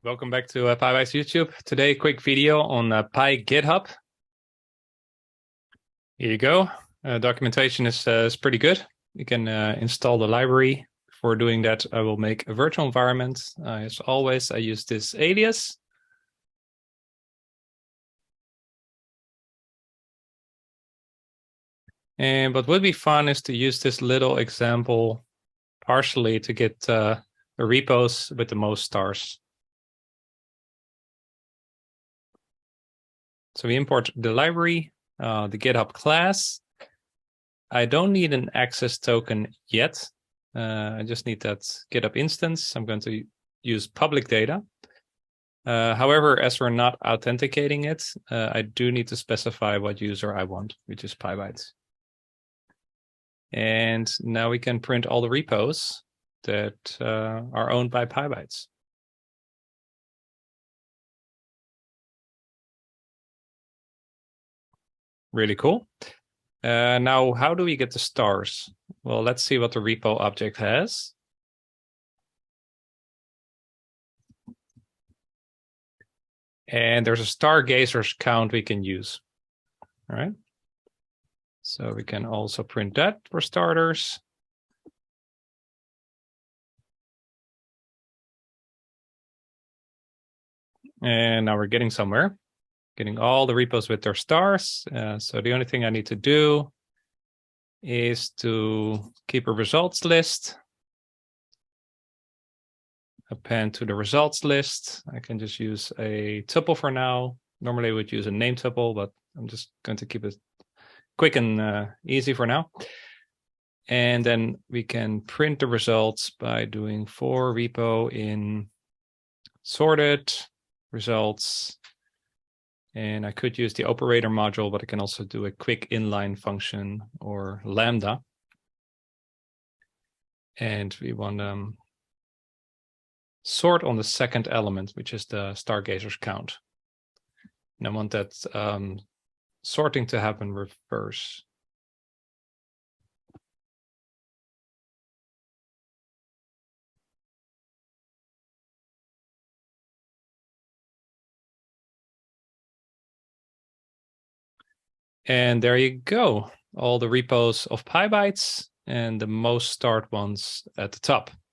Welcome back to Pybites YouTube. Today, a quick video on PyGithub. Here you go. Documentation is pretty good. You can install the library. For doing that, I will make a virtual environment. As always, I use this alias. And what would be fun is to use this little example partially to get the repos with the most stars. So we import the library, the GitHub class. I don't need an access token yet. I just need that GitHub instance. I'm going to use public data. However, as we're not authenticating it, I do need to specify what user I want, which is Pybites. And now we can print all the repos that are owned by Pybites. Really cool. Now, how do we get the stars? Well, let's see what the repo object has. And there's a stargazers count we can use. All right. So we can also print that for starters. And now we're getting somewhere, getting all the repos with their stars. So the only thing I need to do is to keep a results list, append to the results list. I can just use a tuple for now. Normally I would use a name tuple, but I'm just going to keep it quick and easy for now. And then we can print the results by doing for repo in sorted results. And I could use the operator module, but I can also do a quick inline function or lambda. And we want to sort on the second element, which is the stargazers count. And I want that sorting to happen reverse. And there you go. All the repos of Pybites and the most start ones at the top.